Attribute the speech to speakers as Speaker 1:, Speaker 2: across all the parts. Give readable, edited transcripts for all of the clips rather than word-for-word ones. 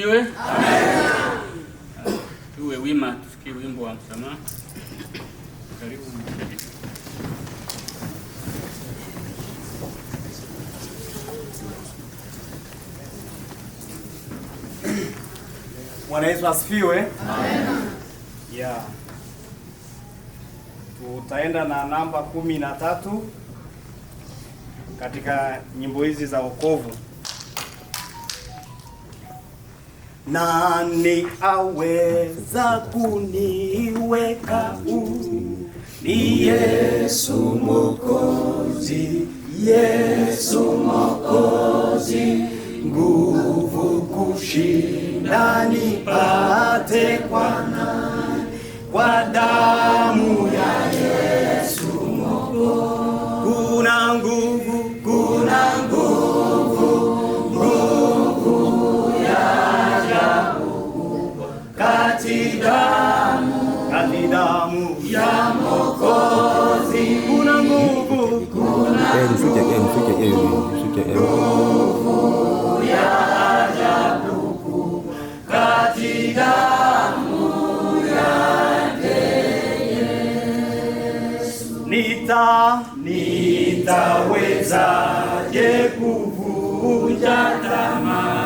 Speaker 1: asifiwe. Amen. Tuwe wima tusikie wimbo wa msamaha. Karibu.
Speaker 2: Bwana Yesu asifiwe. Amen. Yeah. Tutaenda na namba 13 katika nyimbo hizi za wokovu. Nani aweza kuniweka huru? Ni Yesu Mwokozi, Yesu Mwokozi, nguvu kushinda nipate kwa nani? Kwa damu ya Yesu Mwokozi. Kuna nguvu, kuna nguvu, nguvu ya ajabu kubwa kati damu ya Mwokozi. Kuna nguvu, kuna nguvu ya ajabu kubwa kati damu yake Yesu. Nitawezaje kuvunja tamaa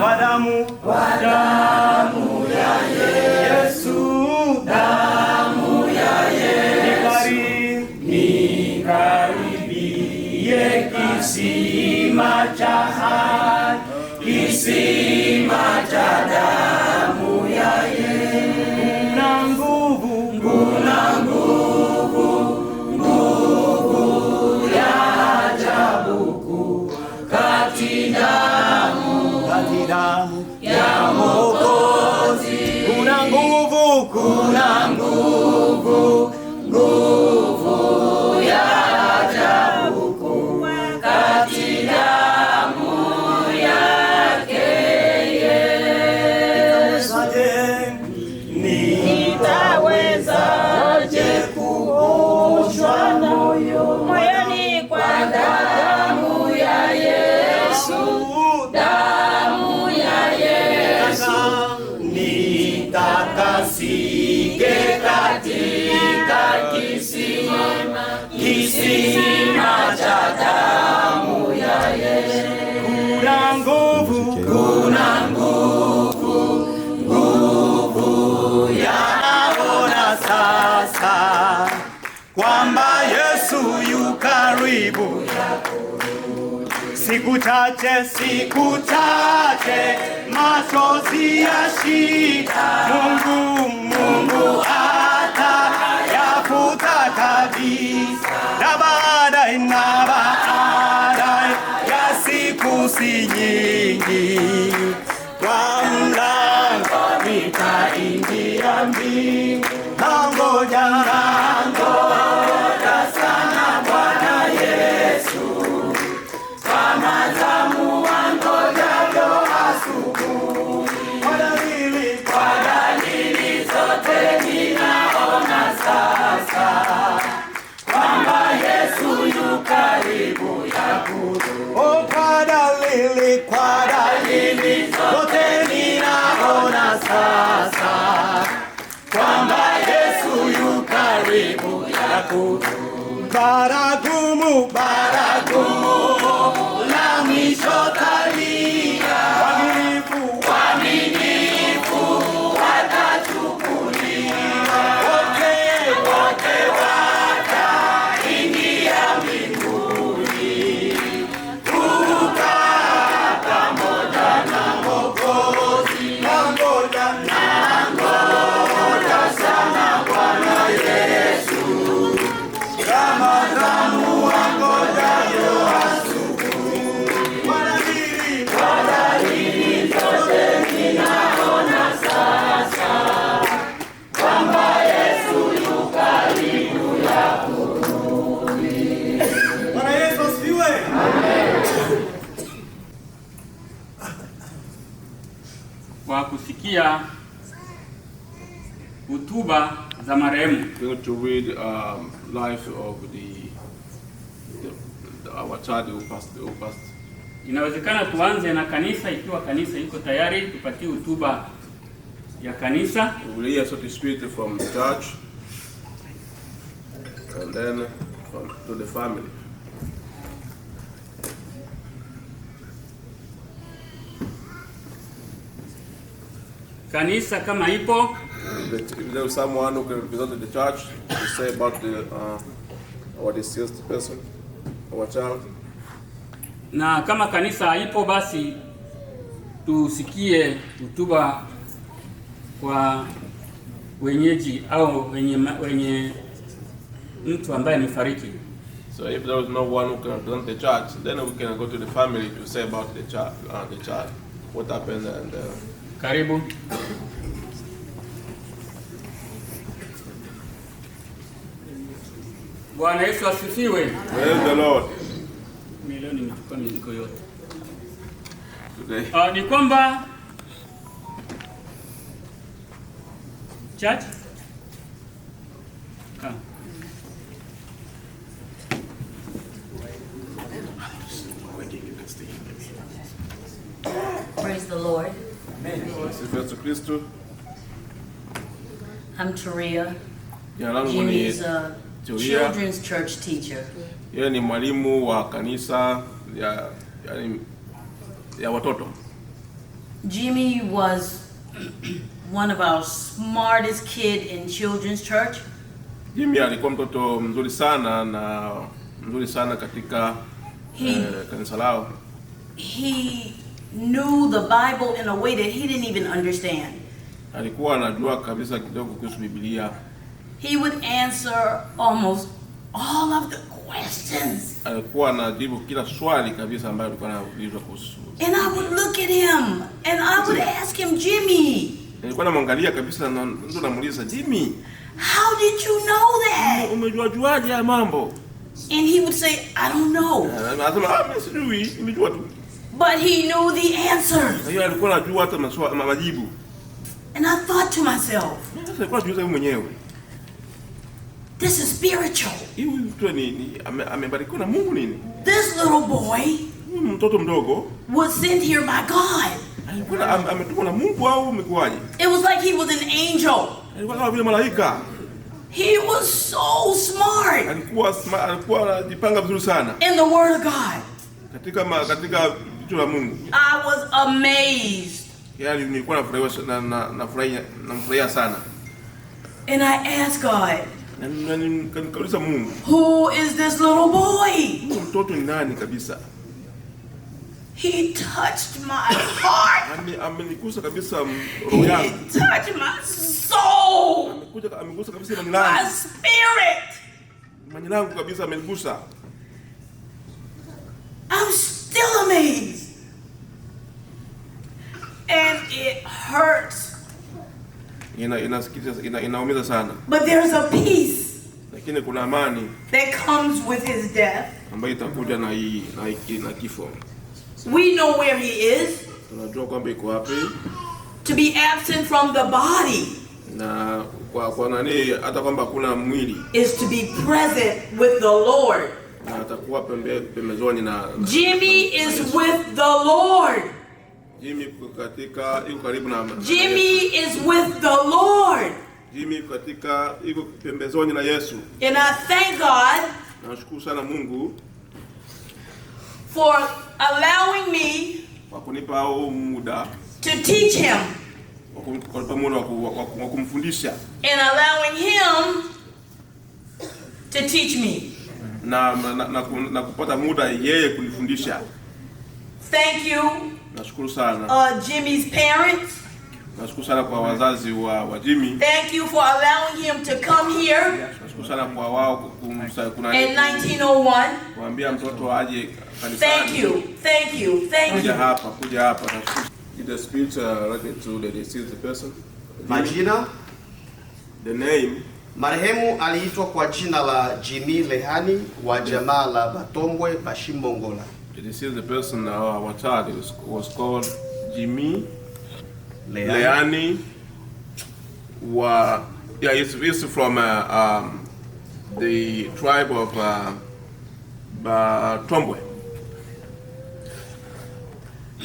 Speaker 2: kwa damu ya Yesu, damu ya Yesu. Nikaribie kisima cha haki, kisima cha damu ya Yesu. Kuna nguvu, kuna nguvu, nguvu ya ajabu kubwa kati damu ya Mwokozi. Kuna nguvu, kuna nguvu, nguvu ya ajabu kubwa kati damu yake Yesu. Nitawezaje kuoshwa moyoni kwa damu ya Yesu, damu ya Yesu. Nitakasike katika kisima cha damu ya Yesu. Kuna nguvu, kuna nguvu, nguvu yaona sasa kwamba Yesu yu karibu. Siku chache machozi ya shida Mungu atayafuta kabisa, na baada ya siku si nyingi, kwa mlango nitaingia mbingu. Nangoja sana Bwana Yesu, kama zamu wangojavyo asubuhi. Kwa dalili zote ninaona sasa kwamba Yesu yu karibu ya kurudi. Oh, kwa dalili zote ninaona sasa kwamba Yesu yu karibu ya kurudi. Baragumu la mwisho talia, waaminifu watachukuliwa, wote wataingia mbinguni, kukaa pamoja na Mwokozi. Nangoja sana Bwana Yesu, kama zamu wangojavyo asubuhi. Kwa dalili zote ninaona sasa kwamba Yesu yu karibu ya kurudi. Bwana Yesu asifiwe. Amen.
Speaker 1: Kwa kusikia hotuba za marehemu,
Speaker 3: we're going to read life of our child who passed
Speaker 1: Inawezekana tuanze na kanisa, ikiwa kanisa iko tayari tupatie hotuba ya kanisa.
Speaker 3: We will hear so to speak from the church and then to the family.
Speaker 1: Kanisa kama ipo,
Speaker 3: If there is someone who can represent the church to say about our deceased person, our child.
Speaker 1: na kama kanisa haipo basi tusikie hotuba kwa wenyeji au wenye mtu ambaye amefariki.
Speaker 3: So if there is no one who can represent the church, then we can go to the family to say about the child, what happened and.
Speaker 1: Karibu. Bwana Yesu asifiwe.
Speaker 3: Praise the Lord.
Speaker 1: Leo nimechukua mizigo yote.
Speaker 3: Today.
Speaker 1: Ni kwamba church
Speaker 4: Praise the Lord. I'm Taria. Jimmy is a children's church teacher.
Speaker 3: Yeye ni mwalimu wa kanisa ya watoto.
Speaker 4: Jimmy was one of our smartest kid in children's church.
Speaker 3: Jimmy alikuwa mtoto mzuri sana katika kanisa lao.
Speaker 4: He knew the Bible in a way that he didn't even understand.
Speaker 3: Alikuwa anajua kabisa kidogo kuhusu Biblia.
Speaker 4: He would answer almost all of the questions.
Speaker 3: Alikuwa anajibu kila swali kabisa ambayo alikuwa anaulizwa kuhusu.
Speaker 4: And I would look at him and I would ask him, Jimmy.
Speaker 3: Nilikuwa namwangalia kabisa na ndo namuuliza, Jimmy,
Speaker 4: how did you know that?
Speaker 3: Umejuaje haya mambo?
Speaker 4: And he would say, I don't know.
Speaker 3: Anasema, mimi sijui, nimejua tu.
Speaker 4: But he knew the answers.
Speaker 3: Yeye alikuwa anajua hata majibu.
Speaker 4: And I thought to myself,
Speaker 3: sasa alikuwa anajua mwenyewe.
Speaker 4: This is spiritual.
Speaker 3: Huyu mtu ni amebarikiwa na Mungu nini?
Speaker 4: This little boy,
Speaker 3: mtoto mdogo,
Speaker 4: was sent here by God.
Speaker 3: Alikuwa ametumwa na Mungu au umekuaje?
Speaker 4: It was like he was an angel.
Speaker 3: Alikuwa kama vile malaika.
Speaker 4: He was so smart.
Speaker 3: Alikuwa anajipanga vizuri sana.
Speaker 4: In the word of God.
Speaker 3: Katika vitu la Mungu.
Speaker 4: I was amazed.
Speaker 3: Yaani nilikuwa nafurahia sana.
Speaker 4: And I asked God,
Speaker 3: Nikauliza Mungu,
Speaker 4: who is this little boy?
Speaker 3: Mtoto ni nani kabisa?
Speaker 4: He touched my heart.
Speaker 3: Amenigusa kabisa roho yangu.
Speaker 4: He touched my soul.
Speaker 3: Amegusa kabisa imani yangu.
Speaker 4: My spirit.
Speaker 3: Imani yangu kabisa amenigusa.
Speaker 4: I'm still amazed. And it hurts.
Speaker 3: Inaumiza sana.
Speaker 4: But there's a peace.
Speaker 3: Lakini kuna amani
Speaker 4: that comes with his death.
Speaker 3: ambayo itakuja na kifo.
Speaker 4: We know where he is.
Speaker 3: Tunajua kwamba iko wapi.
Speaker 4: To be absent from the body.
Speaker 3: Na kwa nani hata kwamba kuna mwili.
Speaker 4: Is to be present with the Lord.
Speaker 3: Na atakuwa pembezoni na
Speaker 4: Jimmy is with the Lord.
Speaker 3: Jimmy yuko karibu na
Speaker 4: Jimmy is with the Lord.
Speaker 3: Jimmy yuko pembezoni na Yesu.
Speaker 4: And I thank God
Speaker 3: Nashukuru sana Mungu
Speaker 4: for allowing me
Speaker 3: kwa kunipa muda
Speaker 4: to teach him
Speaker 3: wa kumfundisha
Speaker 4: and allowing him to teach me.
Speaker 3: Na kupata muda yeye kunifundisha.
Speaker 4: Thank you.
Speaker 3: Nashukuru sana.
Speaker 4: Jimmy's parents.
Speaker 3: Nashukuru sana kwa wazazi wa Jimmy.
Speaker 4: Thank you for allowing him to come here.
Speaker 3: Nashukuru sana kwa wao
Speaker 4: in 1901.
Speaker 3: Kuambia mtoto aje kanisani.
Speaker 4: Thank you.
Speaker 3: Kuja hapa. The speech related to the deceased person.
Speaker 5: Majina.
Speaker 3: The name.
Speaker 5: Marehemu aliitwa kwa jina la Jimmy Lehani wa jamaa la Batombwe Bashimbongola.
Speaker 3: The deceased person, our child, was called Jimmy Lehani. He's from the tribe of Batombwe.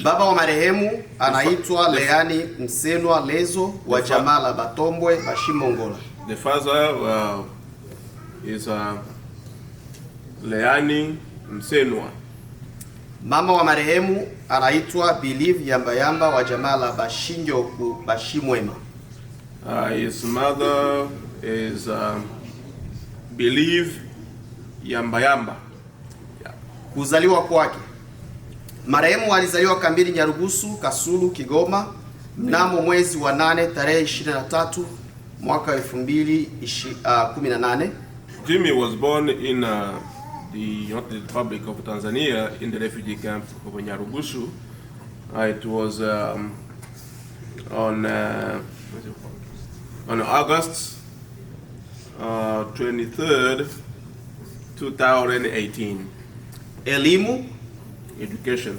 Speaker 5: Baba wa marehemu anaitwa Leani Msenwa Lezo wa jamaa la Batombwe Bashimongola.
Speaker 3: The father is Leani Msenwa.
Speaker 5: Mama wa marehemu anaitwa Believe Yambayamba wa jamaa la Bashinjoku Bashimwema.
Speaker 3: His mother is Believe Yambayamba.
Speaker 5: Kuzaliwa kwake. Marehemu alizaliwa kambini Nyarugusu, Kasulu, Kigoma mnamo mwezi wa 8 tarehe 23 mwaka 2018.
Speaker 3: Jimmy was born in the United Republic of Tanzania in the refugee camp of Nyarugusu. It was on August 23rd, 2018.
Speaker 5: Elimu.
Speaker 3: Education.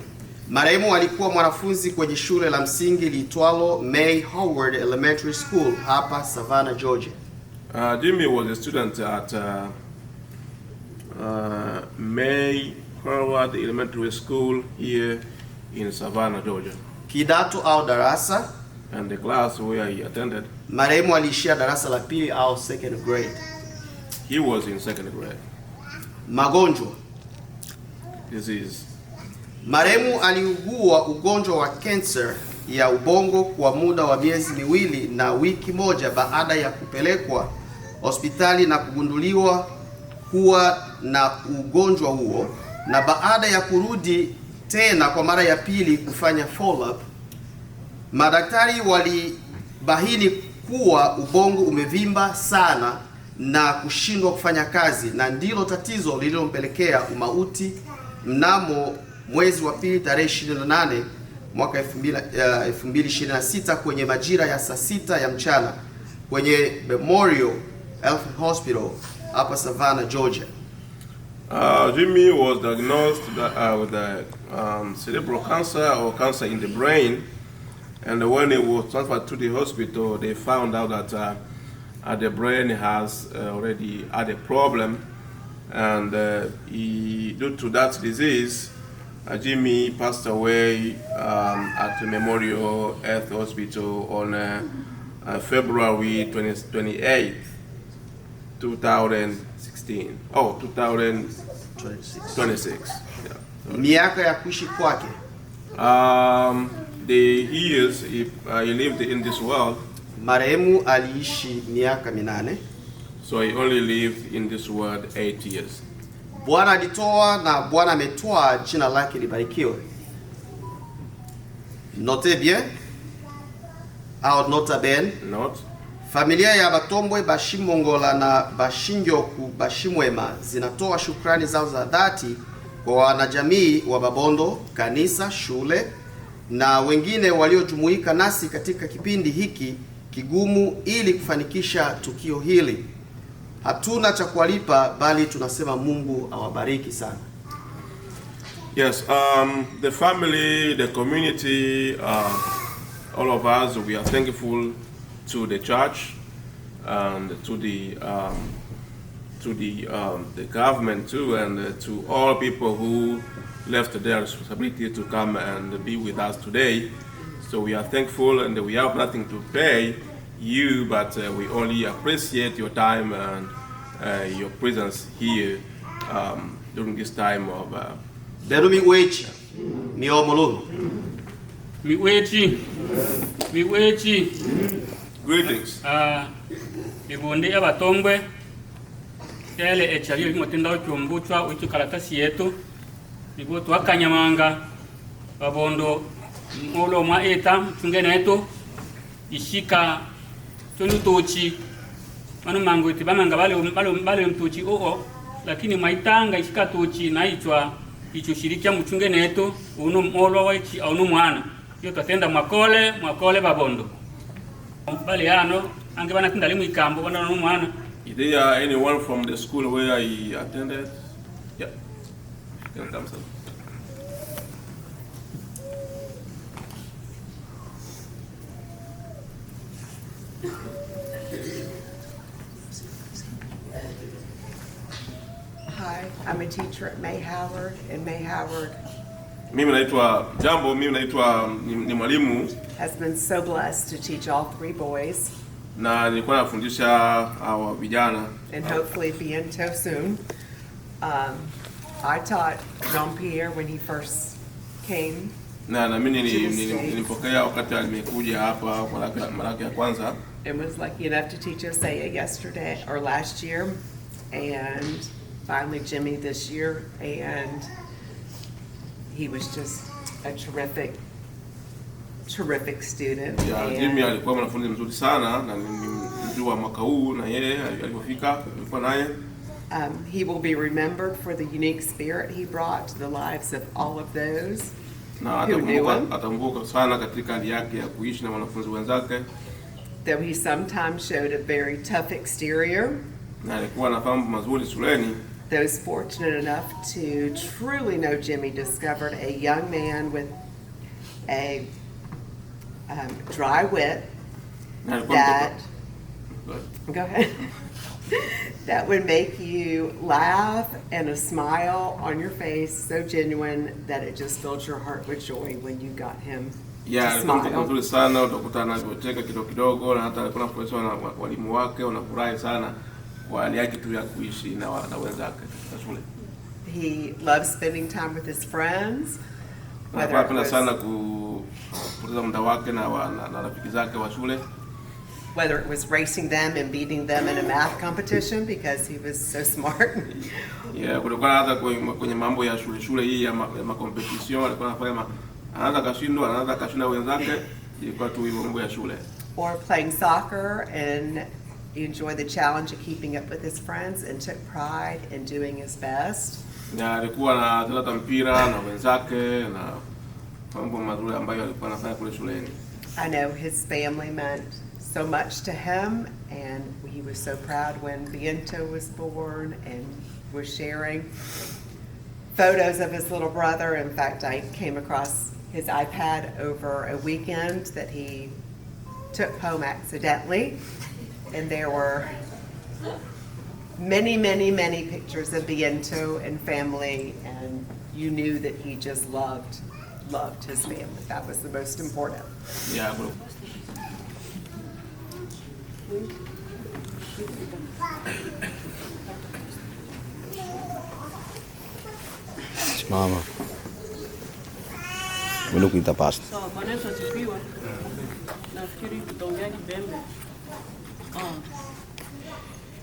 Speaker 5: Marehemu alikuwa mwanafunzi kwenye shule la msingi liitwalo May Howard Elementary School hapa Savannah, Georgia.
Speaker 3: Jimmy was a student at May Howard Elementary School here in Savannah, Georgia.
Speaker 5: Kidato au darasa.
Speaker 3: And the class where he attended.
Speaker 5: Marehemu aliishia darasa la pili au second grade.
Speaker 3: He was in second grade.
Speaker 5: Magonjwa.
Speaker 3: Disease.
Speaker 5: Marehemu aliugua ugonjwa wa cancer ya ubongo kwa muda wa miezi miwili na wiki moja baada ya kupelekwa hospitali na kugunduliwa kuwa na ugonjwa huo, na baada ya kurudi tena kwa mara ya pili kufanya follow up, madaktari walibaini kuwa ubongo umevimba sana na kushindwa kufanya kazi, na ndilo tatizo lililompelekea umauti mnamo mwezi wa pili tarehe 28 mwaka 2026 kwenye majira ya saa 6 ya mchana kwenye Memorial Health Hospital hapa Savannah, Georgia.
Speaker 3: Jimmy was diagnosed with cerebral cancer or cancer in the brain, and when he was transferred to the hospital, they found out that the brain has already had a problem, and due to that disease, Jimmy passed away at the Memorial Health Hospital on February 28th, 2016. Oh, 2026. Yeah.
Speaker 5: Miaka ya kuishi kwake.
Speaker 3: The years he lived in this world.
Speaker 5: Marehemu aliishi miaka 8.
Speaker 3: So he only lived in this world 8 years.
Speaker 5: Bwana alitoa na Bwana ametoa, jina lake libarikiwe. Notez bien, au nota ben.
Speaker 3: Note.
Speaker 5: Familia ya Batombwe Bashimongola na Bashinjoku Bashimwema zinatoa shukrani zao za dhati kwa wanajamii wa Babondo, kanisa, shule na wengine waliojumuika nasi katika kipindi hiki kigumu ili kufanikisha tukio hili. Hatuna cha kuwalipa bali tunasema Mungu awabariki sana.
Speaker 3: Yes, the family, the community, all of us, we are thankful to the church and to the government too, and to all people who left their responsibility to come and be with us today. So we are thankful, and we have nothing to pay you, but we only appreciate your time and your presence here during this time of
Speaker 5: Miwechi miomolo.
Speaker 1: Miwechi
Speaker 3: greetings.
Speaker 1: Ibonde ya Batombwe ele echalio limotenda cyombuchwa uchi karatasi yetu nibo twakanyamanga Babondo molo mwa eta mchungene yetu ishika tonu tochi manu mango itibamanga bale mtochi lakini maitanga ishika tochi na ichwa icho shirikia mchungene yetu uno molo wachi au no mwana yo tatenda mwakole Babondo bale ano ange bana tindali mwikambo bana no mwana.
Speaker 3: Is there anyone from the school where he attended? Yeah. Can come, sir.
Speaker 6: Hi, I'm a teacher at May Howard, and May Howard
Speaker 3: Mimi naitwa Jambo, mimi naitwa ni mwalimu.
Speaker 6: Has been so blessed to teach all 3 boys.
Speaker 3: Na nilikuwa nafundisha hawa vijana.
Speaker 6: And hopefully Biento soon. I taught Jean-Pierre when he first came.
Speaker 3: Na mimi nilipokea wakati alimekuja hapa kwa mara ya kwanza.
Speaker 6: And was lucky enough to teach Isaiah yesterday or last year, and finally Jimmy this year, and he was just a terrific student.
Speaker 3: Yeah, Jimmy alikuwa mwanafunzi mzuri sana na nilijua mwaka huu na yeye alipofika alikuwa naye.
Speaker 6: He will be remembered for the unique spirit he brought to the lives of all of those who knew him.
Speaker 3: Atambuka sana katika hali yake ya kuishi na wanafunzi wenzake.
Speaker 6: Though he sometimes showed a very tough exterior,
Speaker 3: na alikuwa na mambo mazuri shuleni.
Speaker 6: Those fortunate enough to truly know Jimmy discovered a young man with a dry wit that go ahead that would make you laugh and a smile on your face so genuine that it just filled your heart with joy when you got him.
Speaker 3: Yeah, nzuri sana, utakuta na kucheka kidogo na hata alikuwa anafurahi na walimu wake, wanafurahi sana kwa hali yake tu ya kuishi na wenzake katika shule.
Speaker 6: He loves spending time with his friends.
Speaker 3: Anapenda sana kupoteza muda wake na rafiki zake wa shule.
Speaker 6: Whether it was racing them and beating them in a math competition because he was so smart.
Speaker 3: Yeah, kulikuwa hata kwenye mambo ya shule hii ya competition alikuwa anafanya anaweza kashinda wenzake, ilikuwa tu hivyo mambo ya shule.
Speaker 6: Or playing soccer and enjoy the challenge of keeping up with his friends and took pride in doing his best.
Speaker 3: Na alikuwa anacheza mpira na wenzake na mambo mazuri ambayo alikuwa anafanya kule shuleni.
Speaker 6: I know his family meant so much to him, and he was so proud when Biento was born and was sharing photos of his little brother. In fact, I came across his iPad over a weekend that he took home accidentally, and there were many pictures of Biento and family, and you knew that he just loved his family. That was the most important.
Speaker 3: Yeah, bro.
Speaker 7: Mama. Wewe kuita pasta.
Speaker 8: Sawa, Bwana Yesu asifiwe. Nafikiri tutaongea kibembe.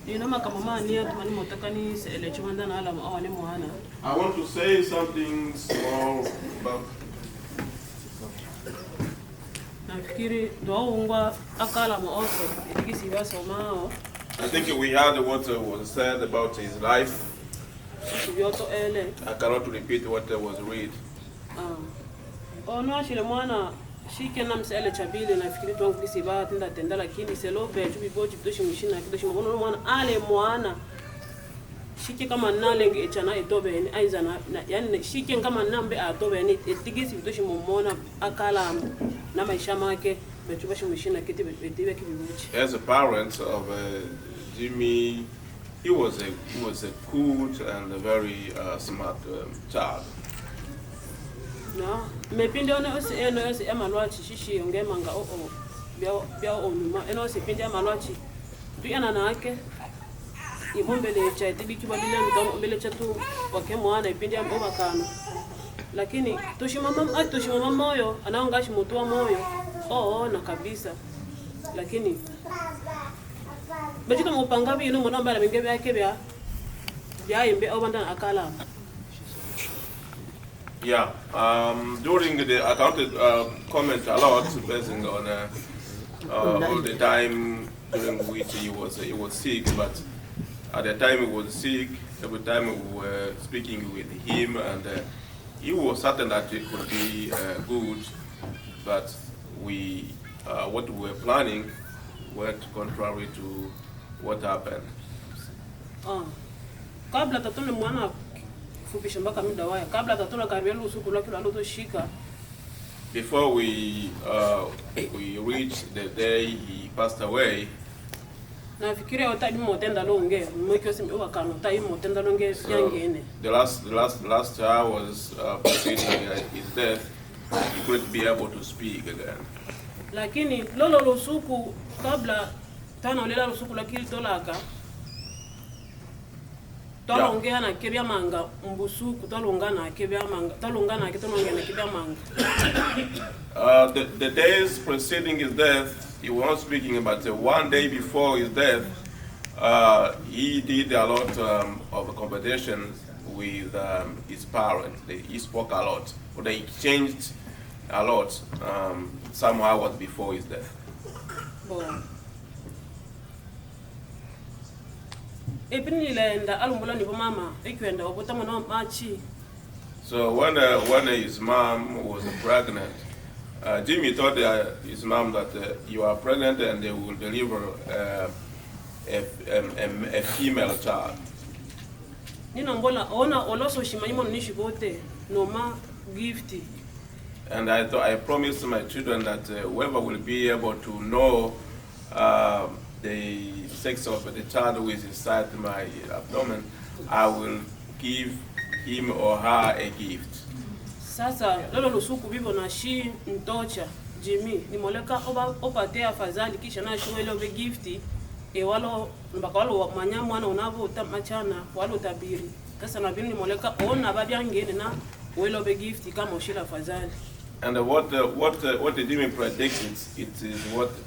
Speaker 8: Nina kama mama nia tumani motakani ele chumanda na ala awane mwana.
Speaker 3: I want to say something small about
Speaker 8: Nafikiri doungwa akala maoso itigisi basomao.
Speaker 3: I think we heard what was said about his life. I cannot repeat what was read.
Speaker 8: Ono ashile mwana shike na msele chabili nafikiri tu ngisi ba tenda tenda lakini selope tu biboji bitoshi mshina kidoshi mkono mwana ale mwana shike kama nalenge echana etobe ni aiza na yani shike kama nambe atobe ni etigisi bitoshi mumona akala na maisha make betubashi mshina kiti betibe kibibuchi.
Speaker 3: As a parent of Jimmy, he was a good and a very smart child.
Speaker 8: No, mepinde ona osi emalwachi shishi ongemanga bia onuma eno pinde emalwachi tuyana nake ibombele cha itibiki babile mbele chatu wake mwana ipinde ambobakano lakini toshimama moyo anaongashi mtu wa moyo na kabisa lakini bajito mupanga bino mona mbala bingebe yake bya imbe obanda akala.
Speaker 3: Yeah, during the I can't comment a lot based on all the time during which he was sick, but at the time he was sick, every time we were speaking with him, and he was certain that it could be good, but what we were planning went contrary to what happened.
Speaker 8: Kabla tatone mwana fupisha mpaka muda waya kabla tatona karibia usiku lake alotoshika.
Speaker 3: Before we reached the day he passed away,
Speaker 8: nafikiria utabi motenda longe mwekyo simi wakano utabi motenda longe yangene.
Speaker 3: The last child was preceding his death. He couldn't be able to speak again.
Speaker 8: Lakini lolo lusuku kabla tana lela lusuku lakini tolaka tolongea na kebya manga mbusuku tolongana kebya manga tolongana kitolongena kebya manga.
Speaker 3: The days preceding his death, he was not speaking, but one day before his death, he did a lot of conversations with his parents. He spoke a lot, but they exchanged a lot. Some hours before his death. So when his mom was pregnant, Jimmy told his mom that you are pregnant and they will deliver a female child. And I promised my children that whoever will be able to know the sex of the child who is inside my abdomen, I will give him or her a gift.
Speaker 8: Sasa lolo lusuku bibo na shi mtocha Jimmy ni moleka opate afadhali kisha na shwele obe gifti walo mbaka walo manyamwana unavo utamachana walo tabiri. Sasa na bini moleka ona babyangene na welo obe gifti kama ushila afadhali.
Speaker 3: And what the Jimmy predicted, it is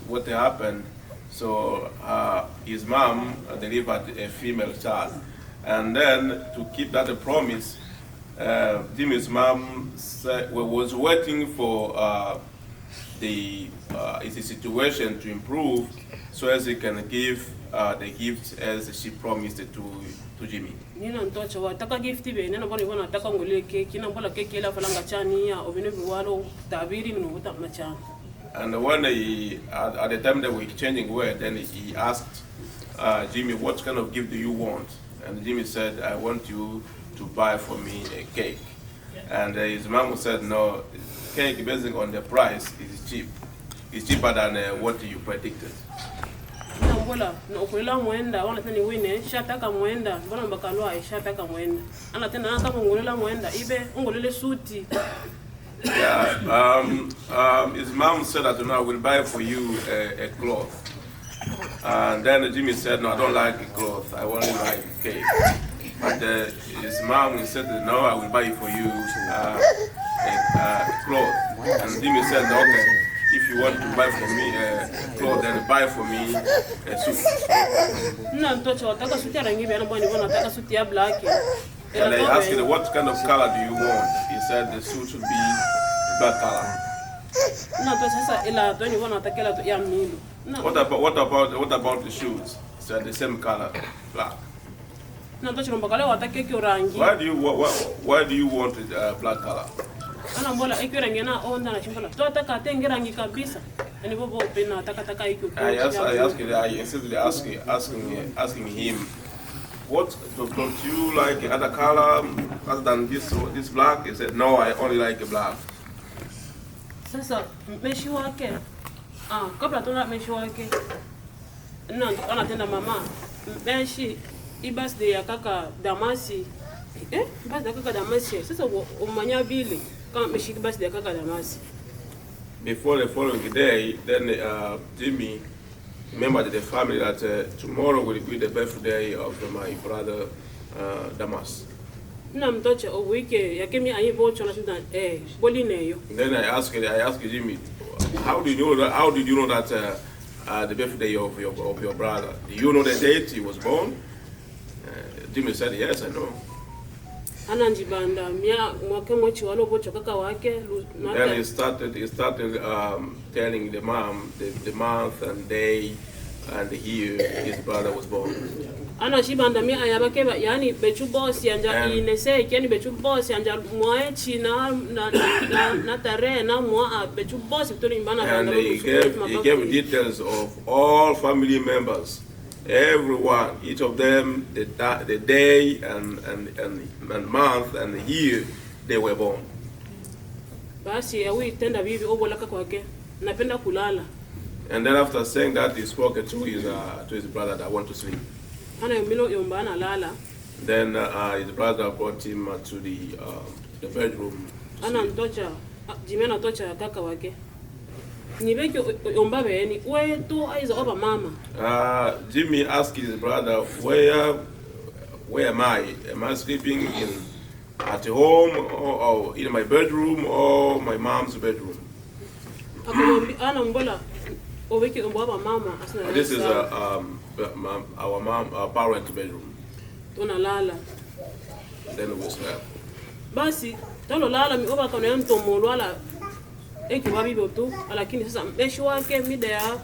Speaker 3: what happened. So his mom delivered a female child, and then to keep that promise, Jimmy's mom was waiting for his situation to improve, so as he can give the gift as she promised it to Jimmy.
Speaker 8: Nina ntocha wataka gift be nina bwana bwana nataka ngole keki na mbona keki ile falanga chani ya obine biwalo tabiri minuta machana.
Speaker 3: And when at the time they were exchanging words, then he asked Jimmy, what kind of gift do you want? And Jimmy said, I want you to buy for me a cake. And his mom said, no, cake based on the price is cheap. It's cheaper than what you predicted.
Speaker 8: Ngola na ukulela mwenda wana tena wine shataka mwenda mbona mbakalwa shataka mwenda ana tena kama ngolela mwenda ibe ngolele suti.
Speaker 3: Yeah, his mom said that I will buy for you a cloth. And then Jimmy said, no, I don't like a cloth, I only like a cake. But his mom said, no, I will buy for you a cloth. And Jimmy said, okay, if you want to buy for me a cloth, then buy for me a suit.
Speaker 8: No, mtoto wataka suti ya rangi bwana bwana nataka suti ya black.
Speaker 3: And I asked him, what kind of color do you want? He said the suit should be black color.
Speaker 8: No, sasa ila doni bwana atakela tu ya milo.
Speaker 3: What about the shoes? He said the same color, black.
Speaker 8: No, mtoto mbakale watake kyo rangi.
Speaker 3: Why do you want black color?
Speaker 8: Ana mbola ikyo rangi na onda na shimbola. To ataka atenge rangi kabisa. Ani bobo pena ataka ikyo.
Speaker 3: I insisted asking him, what don't you like other color other than this black? He said, no, I only like black.
Speaker 8: Sasa meshi wake kabla tuna meshi wake na anatenda mama meshi birthday ya kaka Damasi birthday ya kaka Damasi sasa umanya vile kama meshi birthday ya kaka Damasi.
Speaker 3: Before the following day, then Jimmy remembered the family that tomorrow will be the birthday of my brother Damas.
Speaker 8: Na mtocha wiki yakemi ayibocho na shida bolineyo.
Speaker 3: Then I asked Jimmy, how did you know that the birthday of your brother? Do you know the date he was born? Jimmy said, yes, I know.
Speaker 8: Ananjibanda mia mwake mwechi walo bocho kaka wake.
Speaker 3: Then he started telling the mom the month and day and the year his brother was born.
Speaker 8: Ana shibanda mia ayabake yani bechu boss yanja inese keni bechu boss yanja mwaechi na tare na mwa bechu boss bitoni mbana.
Speaker 3: And he gave details of all family members, everyone, each of them, the day and month and the year they were born.
Speaker 8: Basi awi tenda bibi obo laka kwake napenda kulala.
Speaker 3: And then after saying that, he spoke to his brother that want to sleep.
Speaker 8: Ana yomilo yomba ana lala.
Speaker 3: Then his brother brought him to the bedroom.
Speaker 8: Ana ntocha Jimmy ana tocha kaka wake. Nibeki yomba beni we to aiza oba mama.
Speaker 3: Jimmy asked his brother, where am I? Am I sleeping at home or in my bedroom or my mom's bedroom?
Speaker 8: Ana mbola oveki yomba oba mama asina.
Speaker 3: This is our parents' bedroom.
Speaker 8: Tuna lala.
Speaker 3: Then we slept.
Speaker 8: Basi tolo lala mi oba kana mtomo lwala eki wabi botu lakini sasa mbeshi wake mida ya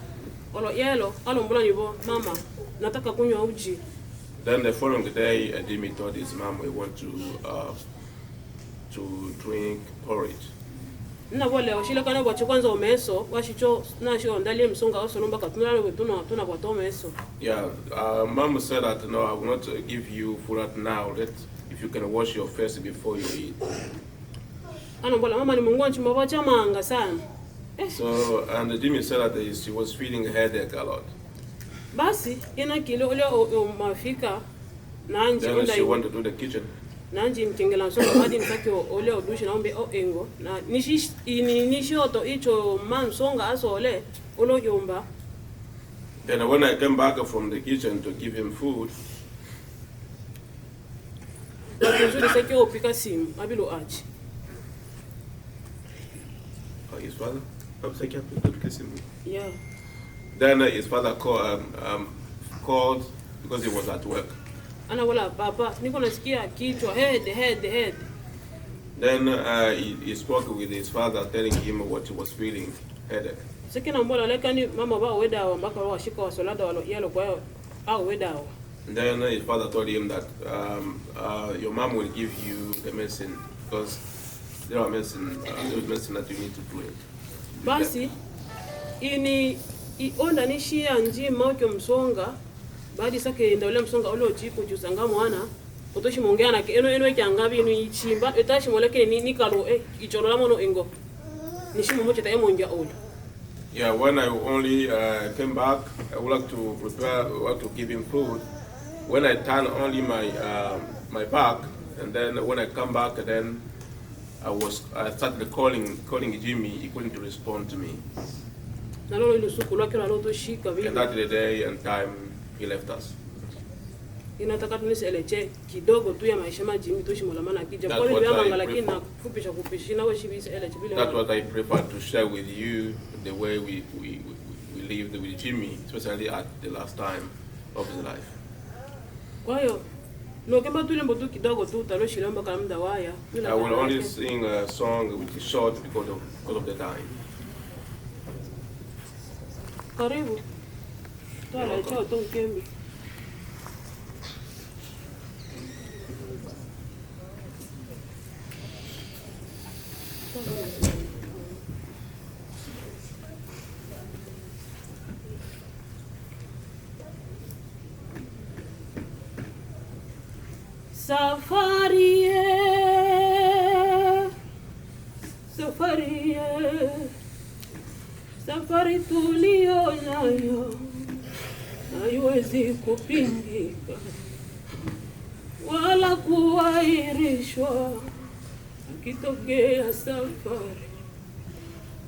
Speaker 8: olo yelo alombola nibo mama nataka kunywa uji.
Speaker 3: Then the following day Jimmy told his mom we want to drink porridge.
Speaker 8: Na wale washile kana bwachi kwanza omeso washicho na shio ndali msonga oso nomba katunala tuna bwato omeso.
Speaker 3: Yeah, mom said that no, I will not give you food right now. If you can wash your face before you eat.
Speaker 8: Ana mbola mama ni mungu nchimba bacha manga sana.
Speaker 3: So and Jimmy said that she was feeling headache a lot.
Speaker 8: Basi ina kile ole mafika nanje
Speaker 3: Then she went to the kitchen.
Speaker 8: Nanji mtengela nsonga hadi nitaki ole odushi naombe engo na nishoto icho mansonga asole olo yomba.
Speaker 3: Then when I came back from the kitchen to give him food,
Speaker 8: seke opika simu abilo achi.
Speaker 3: His father?
Speaker 8: Yeah.
Speaker 3: Then his father called because he was at work.
Speaker 8: Ana wala papa niko nasikia kichwa head.
Speaker 3: Then he spoke with his father telling him what he was feeling, headache.
Speaker 8: Seke na mbola leka ni mama ba weda wa mpaka washika wasolada walo yelo kwa au weda.
Speaker 3: Then his father told him that your mom will give you the medicine because there are medicine that you need to drink.
Speaker 8: Basi onda nishia njima ukyo msonga baadi sake ndawele msonga ule ochipo jusanga mwana otoshi mongeana ke eno ekyangabi ino ichimba etashi moleke ni kalo icholola mono engo nishimo moche ta emonja ola.
Speaker 3: Yeah, when I only came back, I would like to prepare what to give him food. When I turn only my back, and then when I come back, then I started calling Jimmy. He couldn't respond to me. And that the day and time he left us. That's what I prefer to share with you, the way we lived with Jimmy, especially at the last time of his life. I will only sing a song which is short because of the time.
Speaker 8: Karibu. Twala chao tongkembi. Safari tulio nayo haiwezi kupingika wala kuahirishwa. Akitokea safari,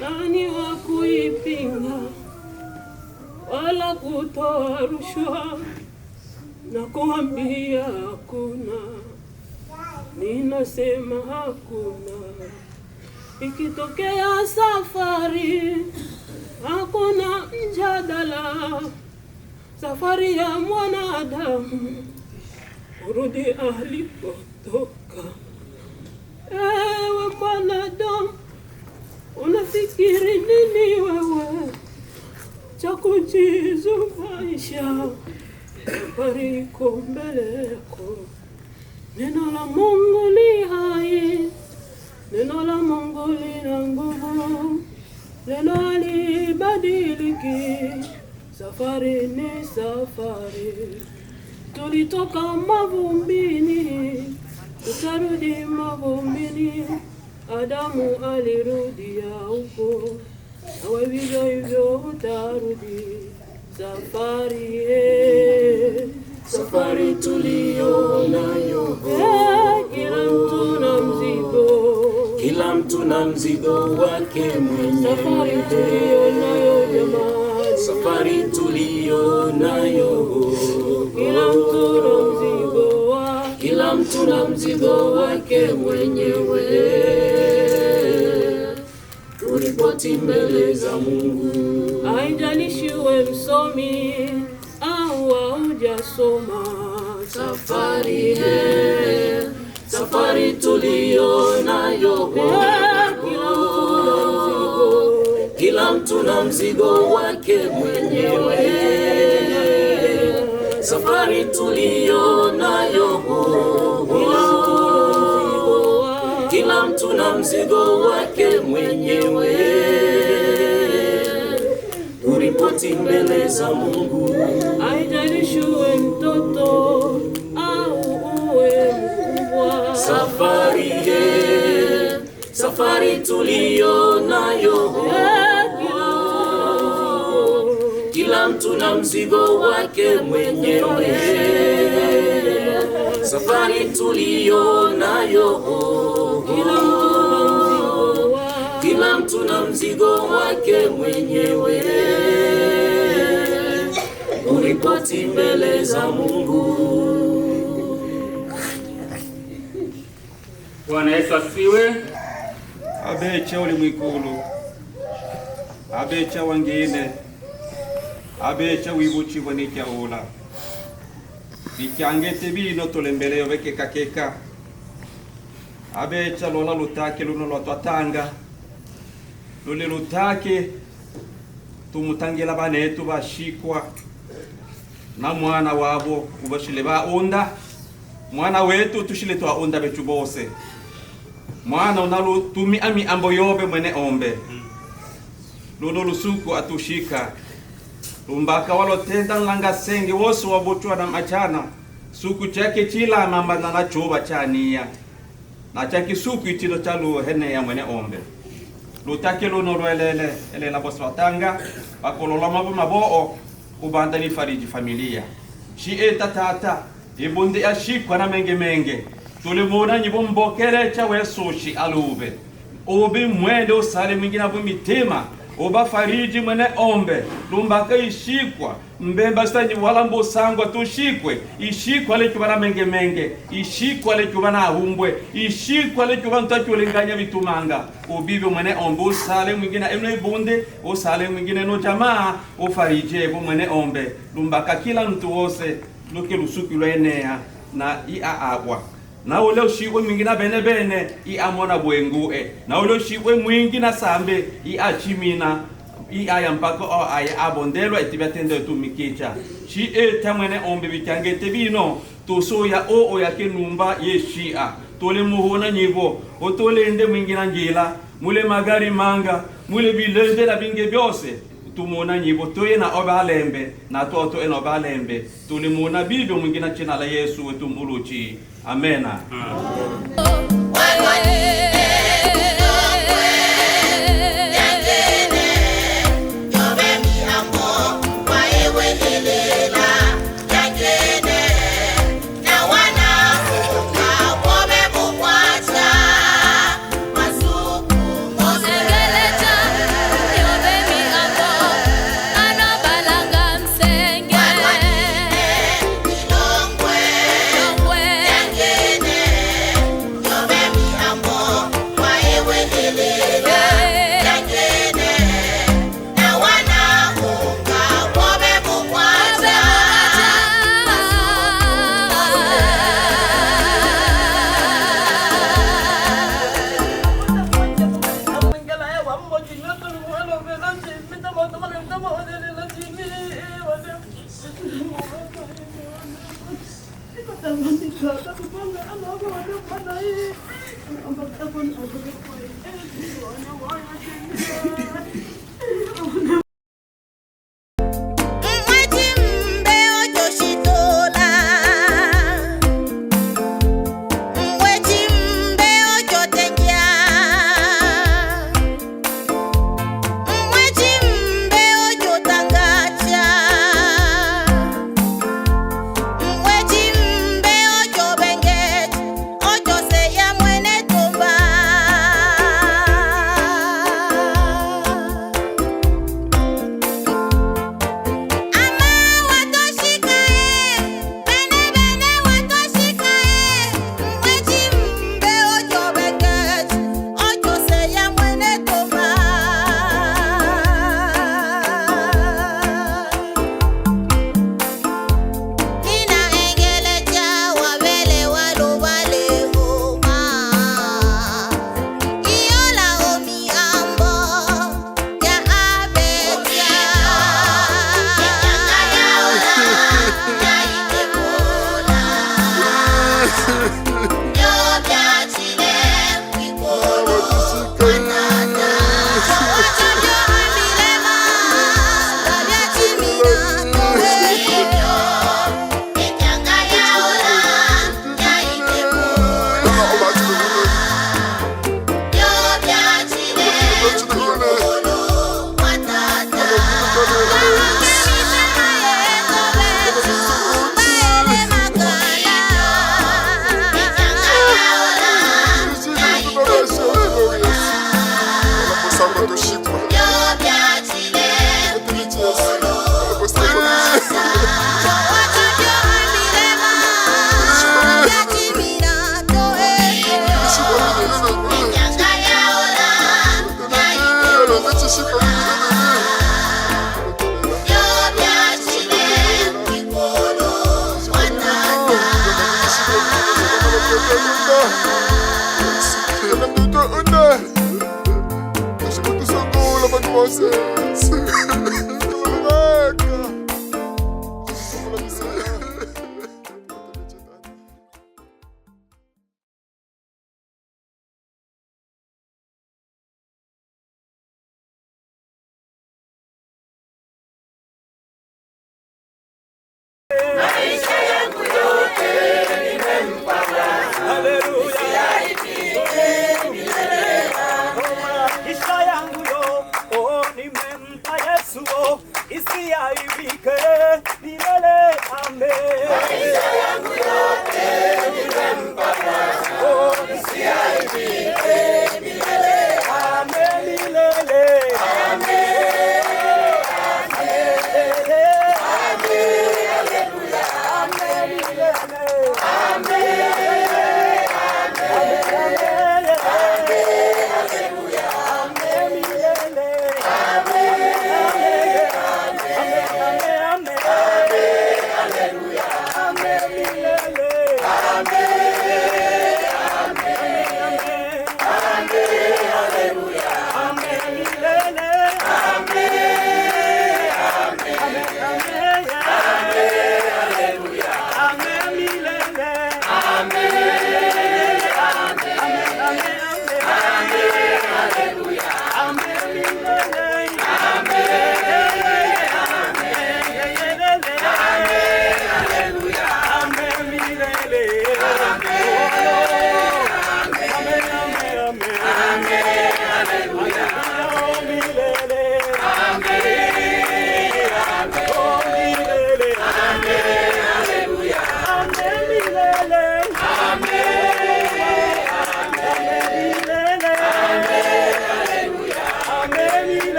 Speaker 8: nani wa kuipinga wala kutoa rushwa? Na kuambia hakuna, ninasema hakuna. Ikitokea safari, hakuna mjadala. Safari ya mwanadamu urudi alipotoka. Ewe mwanadamu, unafikiri nini wewe cha kujizubaisha? Safari iko mbele yako. Neno la Mungu li hai, neno la Mungu lina nguvu, neno halibadiliki. Safari ni safari, tulitoka mavumbini, tutarudi mavumbini. Adamu alirudia huko, nawe vivyo hivyo utarudi. Safari tuliyo nayo, kila mtu na mzigo wake mwenyewe. Safari tuliyo nayo jamani, safari tuliyo nayo, kila mtu na mzigo wake mwenyewe. Turipoti mbele za Mungu. Haijalishi uwe msomi au haujasoma, safari tuliyo nayo, kila mtu na mzigo wake mwenyewe. Safari tuliyo nayo, kila mtu na mzigo wake mwenyewe. Turipoti mbele za Mungu. Haijalishi uwe mtoto au uwe mkubwa, safari tuliyo nayo, kila mtu na mzigo wake mwenyewe. Safari tuliyo nayo, kila mtu na mzigo wake mwenyewe. Uripoti mbele za Mungu.
Speaker 1: Bwana Yesu asifiwe.
Speaker 2: Abecha uli mwikulu, abecha wangine, abecha wibuchi wanikia ula. Bikiangete bino tolembeleo veke kakeka. Abecha lola lutake luno lotwatanga. Lule lutake tumutangela banetu bashikwa na mwana wabo ubashile baonda. Mwana wetu tushile twaonda betu bose. Mwana unalu tumi ami ambo yobe mwene ombe. Luno lusuku atushika. Lumbaka walo tenda nlanga senge wosu wabochwa na machana. Suku chake chila mamba na choba chania. Na chaki suku itilo chalu hene ya mwene ombe. Lutake luno roelele elela bosi watanga. Bakolola maboo ubanda ni fariji familia. Shi tata ibundi ashikwa na menge. Tulimuna nyibombokere cha wesushi alube. Obi mwende usale mwingina bumitima. Oba fariji mwene ombe. Lumbaka ishikwa. Mbemba stanyi walambo sangwa tushikwe. Ishikwa lekubana menge. Ishikwa lekubana ahumbwe. Ishikwa lekubana tutachulinganya vitumanga. Obibi mwene ombe usale mwingina eno ibunde. Usale mwingina no jamaa. Ufariji ebo mwene ombe. Lumbaka kila mtu wose. Luke lusuki luenea. Na ia agwa. Na ule ushikwe mwingina bene amona bwengue. Na ule ushikwe mwingina sambe achimina aya mpaka aya abondelwa etibatende tumikicha. Shi mwene ombe bitangete bino tusoya yake numba yeshia. Tole muhona nyibo otolende mwingina njila mule magari manga mule bilende la binge byose. Tumona nyibo toye na obalembe na toto eno balembe. Tulimona bibyo mwingina china la Yesu wetu muluchi. Amena.
Speaker 7: Mwechi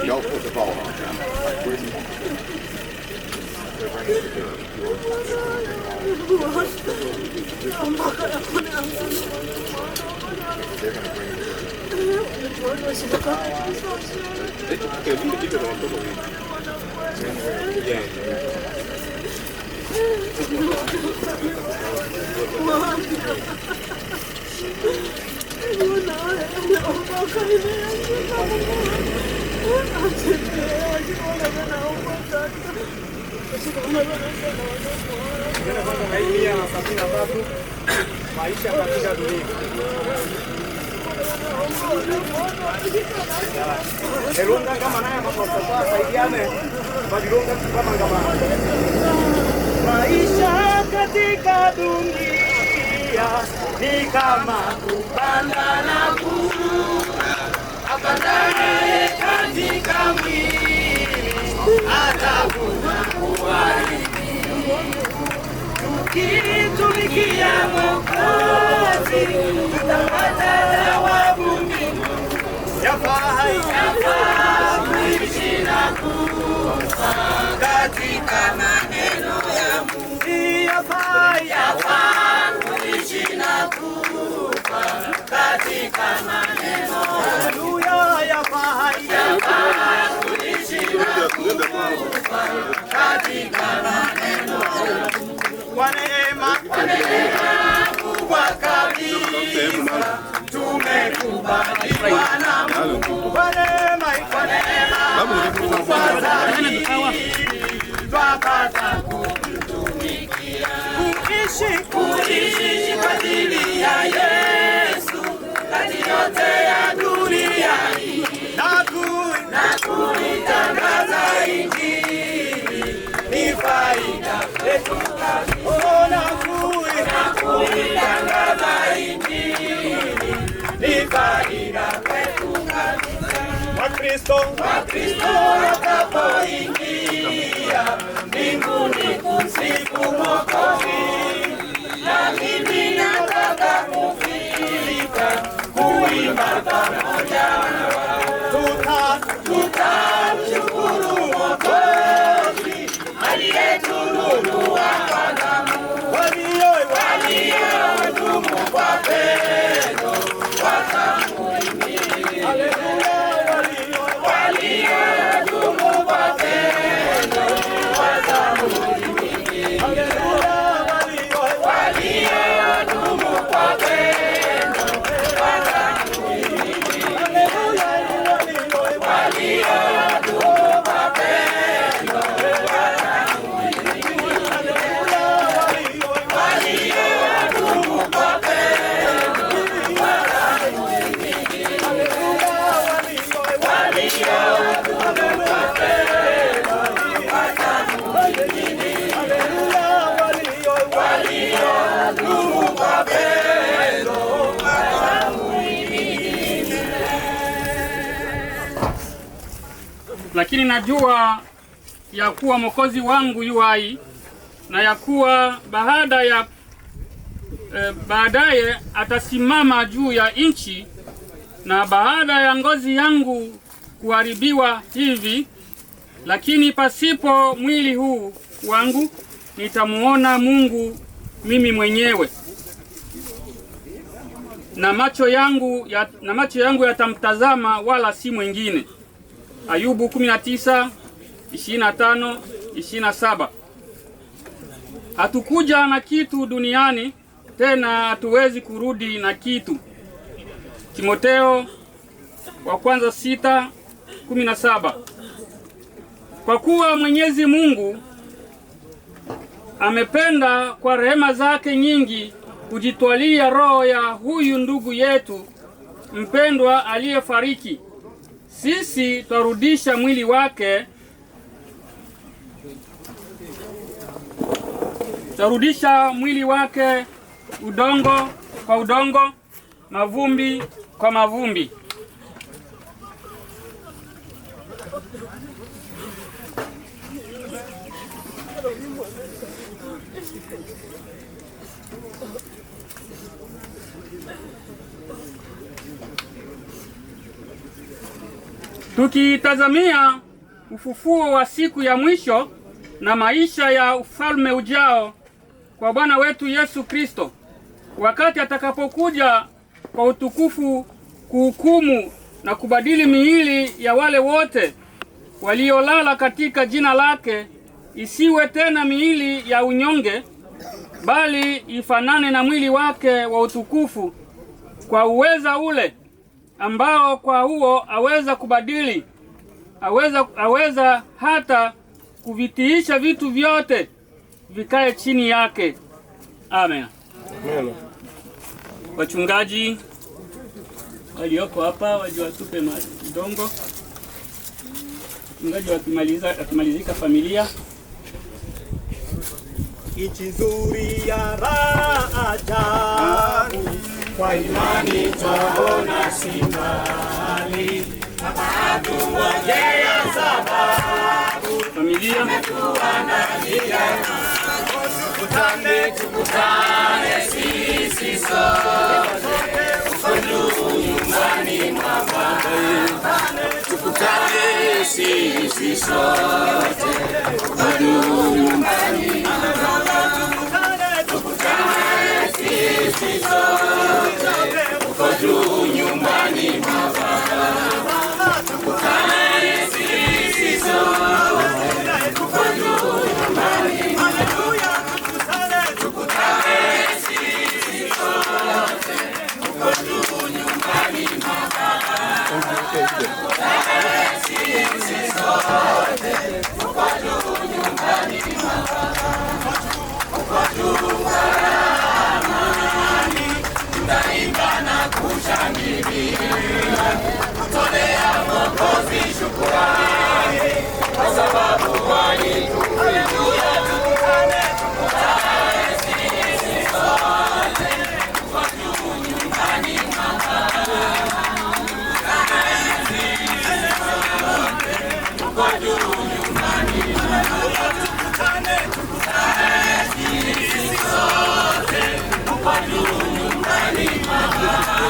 Speaker 7: Y'all put the ball on. They're going to bring it.
Speaker 9: Maisha katika dunia. Elunga kama naye makosa saidiane. Badilunga kama ngama. Maisha katika dunia ni kama kupanda na kushuka. Apandaye katika mwili atavuna uharibifu. Tukitumikia Mwokozi tutapata thawabu mbinguni. Yafaa kuishi na kufa katika maneno ya Mungu. Yafaa kuishi na kufa katika maneno ya Mungu. Yafaa kuishi na kufa katika maneno ya Mungu. Kwa neema kubwa kabisa tumekubaliwa na Mungu. Kwa neema kubwa zaidi twapata kumtumikia. Kuishi kwa ajili ya Yesu kati yote ya dunia hii na kuitangaza Injili ni faida kwetu kabisa. Kuitangaza Injili ni faida kwetu kabisa. Wakristo watapoingia mbinguni kumsifu Mwokozi, na mimi nataka kufika kuimba pamoja na wao. Tutamshukuru Mwokozi aliyetununua kwa damu. Waliodumu kwa pendo watamuhimidi. Waliodumu kwa pendo watamuhimidi. Waliodumu kwa pendo watamuhimidi. Waliodumu kwa pendo
Speaker 1: lakini najua ya kuwa Mwokozi wangu yu hai, na ya kuwa baadaye atasimama juu ya nchi, na baada ya ngozi yangu kuharibiwa hivi, lakini pasipo mwili huu wangu nitamuona Mungu mimi mwenyewe, na macho yangu yatamtazama wala si mwingine. Ayubu 19:25-27. Hatukuja na kitu duniani, tena hatuwezi kurudi na kitu. Timotheo wa kwanza 6:17. Kwa kuwa Mwenyezi Mungu amependa kwa rehema zake nyingi kujitwalia roho ya huyu ndugu yetu mpendwa aliyefariki, sisi twarudisha mwili wake, udongo kwa udongo, mavumbi kwa mavumbi. Tukitazamia ufufuo wa siku ya mwisho na maisha ya ufalme ujao kwa Bwana wetu Yesu Kristo, wakati atakapokuja kwa utukufu kuhukumu na kubadili miili ya wale wote waliolala katika jina lake, isiwe tena miili ya unyonge, bali ifanane na mwili wake wa utukufu, kwa uweza ule ambao kwa huo aweza kubadili, aweza hata kuvitiisha vitu vyote vikae chini yake. Amen. Wachungaji, walioko hapa waje watupe madongo. Mchungaji akimalizika familia.
Speaker 9: Nchi nzuri ya ajabu, kwa imani twaona si mbali, hatungojea sababu.
Speaker 1: Familia
Speaker 9: tukutane sisi sote, uko nyumbani mwa Baba. Tukutane sisi sote, uko nyumbani mwa Baba. Tukutane sisi sote, uko nyumbani mwa Baba. Tukutane sisi sote, uko nyumbani mwa Baba. Tukutane sisi sote, uko nyumbani mwa Baba. Tukutane sisi sote, uko nyumbani mwa Baba. Uko amani, tunaimba na kushangilia, kutolea Mwokozi shukrani, kwa sababu alitupenda. Tukutane sisi sote, uko nyumbani mwa Baba. Tukutane sisi sote, uko nyumbani mwa Baba. Tukutane sisi sote, uko nyumbani mwa Baba.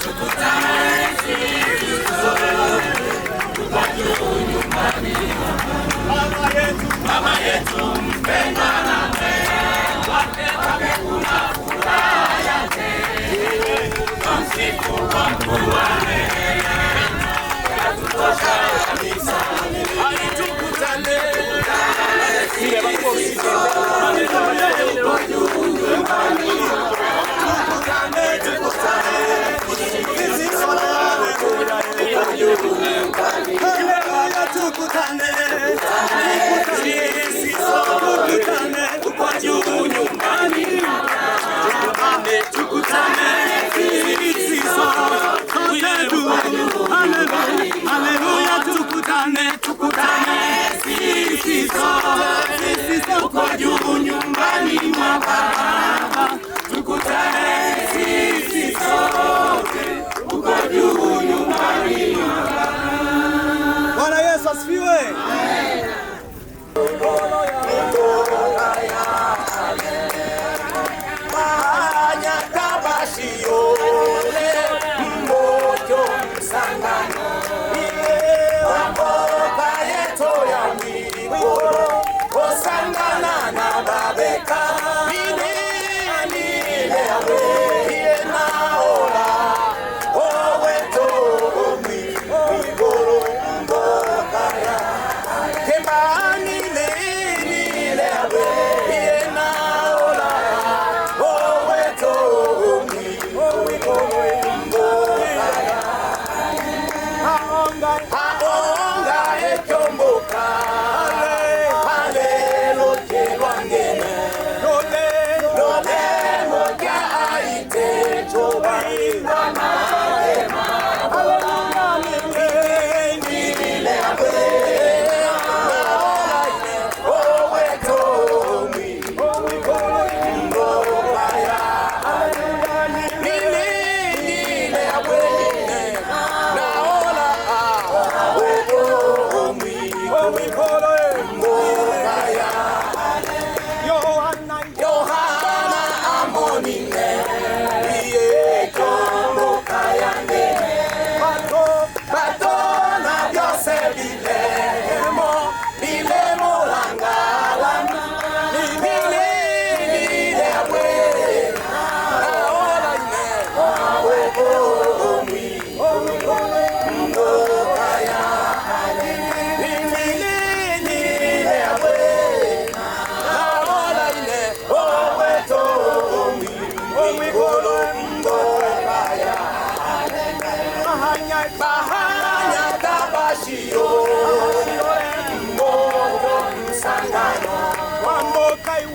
Speaker 9: Tukutane sisi sote, uko nyumbani mwa Baba. Baba yetu mpendwa na wake kuna furaha yake, tumsifu kwa kuwa yatutosha kabisa. Tukutane sisi sote, uko nyumbani mwa Baba. Tukutane sisi sote, uko nyumbani mwa Baba. Tukutane sisi sote, uko nyumbani mwa Baba. Tukutane sisi sote, haleluya. Tukutane sisi sote, uko nyumbani mwa Baba. Tukutane sisi sote, uko nyumbani mwa Baba. Bwana Yesu asifiwe.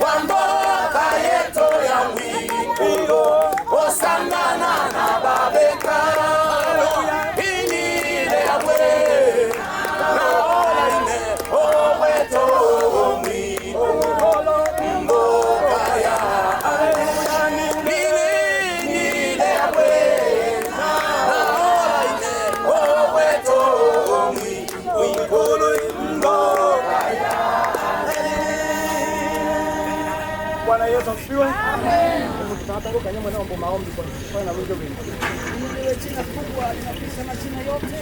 Speaker 9: Wamboka yeto ya wiko, osangana na babeka. Yesu asifiwe. Amen. Tutataruka nyuma na maombi kwa na Mungu wetu.
Speaker 10: Inuliwe jina kubwa linapita majina yote.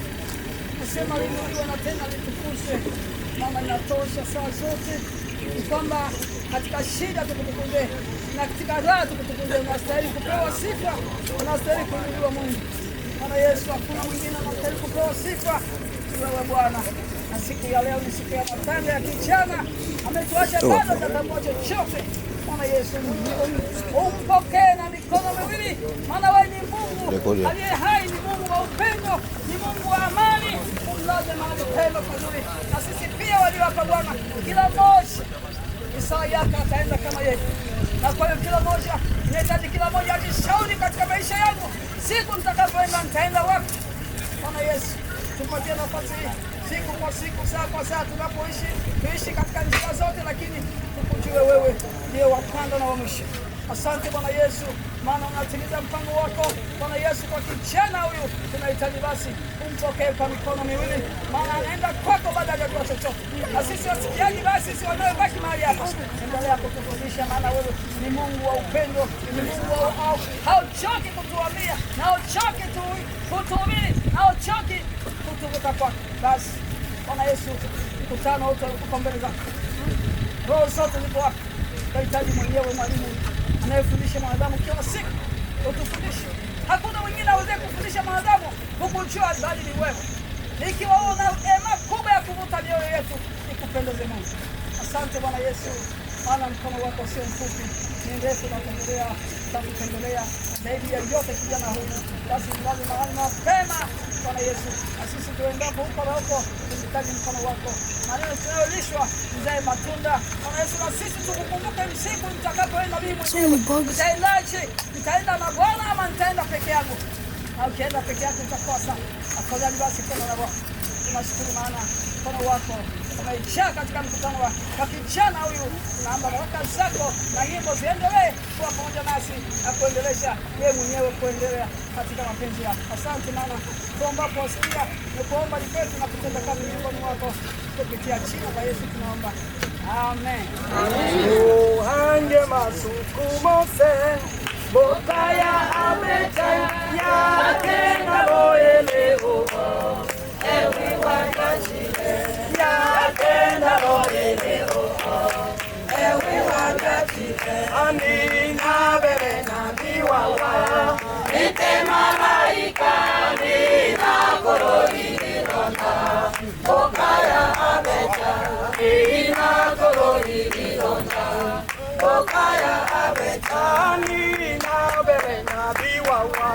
Speaker 10: Kusema linuliwe na tena litukuzwe. Mama inatosha saa zote. Ni kwamba katika shida tukutukuze na katika raha tukutukuze. Unastahili kupewa sifa, unastahili kuinuliwa Mungu. Bwana Yesu, hakuna mwingine anastahili kupewa sifa wewe Bwana. Na siku ya leo ni siku ya matanga ya kijana. Ametuacha bado tatambua chochote. Bwana Yesu, umpokee na mikono miwili, maana wewe ni Mungu aliye hai, ni Mungu wa upendo, ni Mungu wa amani. Umlaze mahali pema pazuri, na sisi pia walio hapa Bwana, kila mmoja Isaa yake ataenda kama yeye. Na kwa hiyo kila mmoja, inahitaji kila mmoja ajishauri katika maisha yangu, siku nitakapoenda nitaenda wapi? Bwana Yesu, tupatie nafasi siku kwa siku, saa kwa saa, tunapoishi tuishi katika njia zote, lakini tukujue wewe ndiye wa kwanza na wa mwisho. Asante Bwana Yesu, maana unatimiza mpango wako Bwana Yesu kwa kijana huyu. Tunahitaji basi umpokee kwa mikono miwili, maana anaenda kwako baada ya kuwa chochote. Na sisi wasikiaji basi, sisi wanaobaki mahali hapa, endelea kutufundisha, maana wewe ni Mungu wa upendo, ni Mungu wa hauchoki kutuambia, na hauchoki kutuhubiri, na hauchoki kutuvuta kwako. Basi Bwana Yesu, mkutano wote uko mbele zako, roho zote ziko hapa. Tunahitaji mwenyewe mwalimu anayefundisha mwanadamu kila siku, utufundishe. Hakuna mwingine aweze kufundisha mwanadamu kukujua bali ni wewe. Ikiwa una ema kubwa ya kuvuta mioyo yetu, ikupendeze Mungu. Asante Bwana Yesu, maana mkono wako sio mfupi, ni mrefu na utakupendelea zaidi ya yote kijana huyu. Basi mlazi mahali mapema Bwana Yesu, na sisi tuendapo huko na huko, tunahitaji mkono wako. Maneno tunayolishwa mzae matunda. Bwana Yesu, na sisi tukukumbuke msiku nitakapoenda mimi mwenyewe. Nitaendaje? Nitaenda na Bwana ama nitaenda peke yangu? Na ukienda peke yako utakosa. Afadhali basi kwa na Bwana. Tunashukuru maana mkono wako umejaa katika mkutano wa kijana huyu. Tunaomba baraka zako na nyimbo ziendelee kuwa pamoja nasi na kuendelesha yeye mwenyewe kuendelea katika mapenzi yako. Asante maana tuomba posikia na kuomba lipetu na kutenda kazi miongoni mwako kupitia jina la Yesu tunaomba. Amen.
Speaker 9: Uhange masukumo se bokaya ameta ya tena boeleo ewe wakati ya tena boeleo ewe wakati amina bere na biwawa ite malaika nina koroni ronda bokaya ameta nina koroni ronda bokaya ameta nina bere na biwawa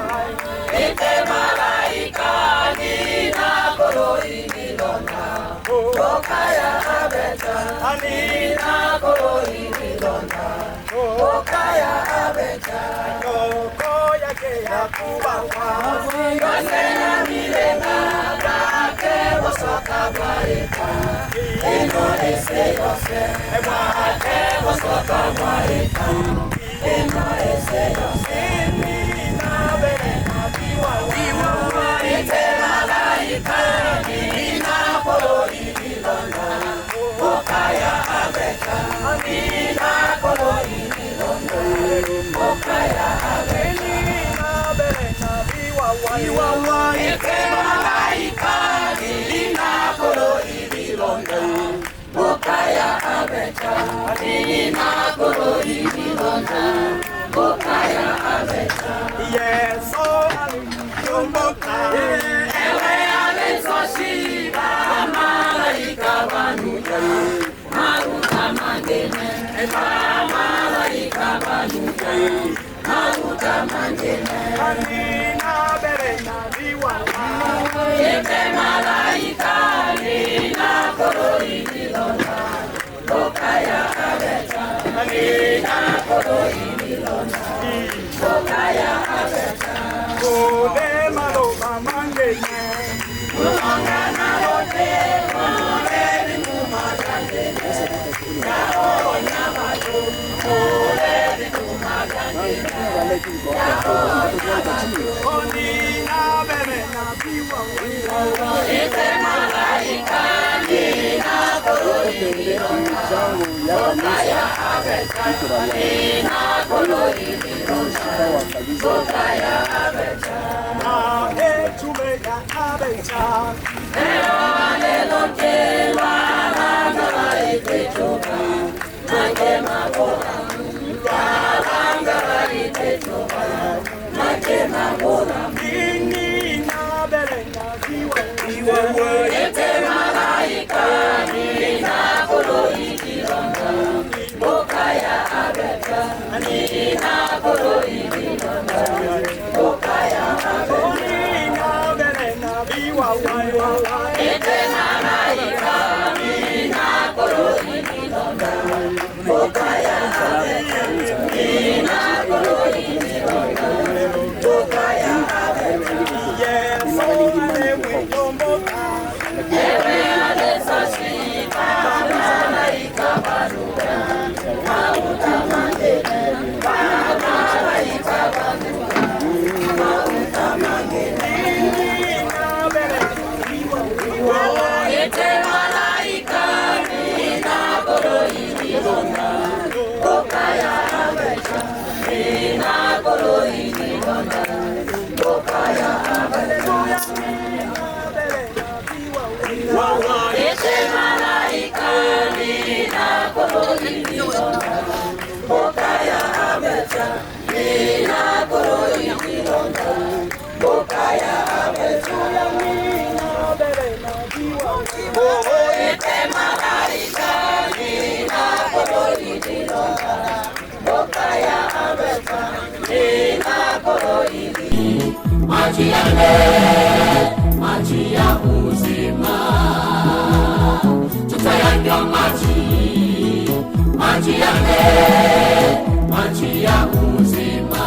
Speaker 9: ite malaika nina koroni ronda bokaya ameta nina koroni ronda bokaya ameta koko yake ya kubawa yosena milena brake bosoka bareka eno ese yose brake bosoka bareka eno ese yose nina berena biwa ite malaika nina koroni ronda bokaya ameta nina koroni ronda bokaya ameta nina berena biwa ite malaika nina koroni ronda bokaya ameta nina koroni ronda bokaya ameta yeso aliyomboka ewe alesoshira malaika banuja maruta mangene malaika banuja maruta mangene anina berena biwa ite malaika nina koroni ronda bokaya ameta nina koroni ronda bokaya ameta ole malo mamangene ulongana wote ole bikumagane yao nyamato ole bikumagane yao nyamato onina bebe na biwa ite malaika nina koroni ronda
Speaker 11: Maji ya uzima, tutayanywa maji yale, maji ya uzima.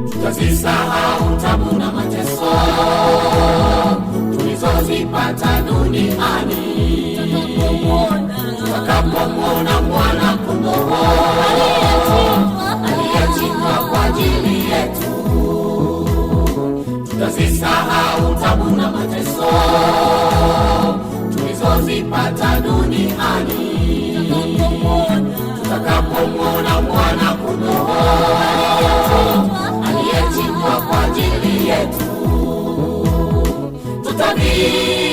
Speaker 11: Tutazisahau tabu na mateso tulizozipata duniani, tutakapomwona mwana kondoo aliyechinjwa kwa ajili yetu. Tutazisahau tabu na mateso tulizozipata duniani, tutakapomwona mwana kondoo aliyechinjwa kwa ajili yetu. Tutabiri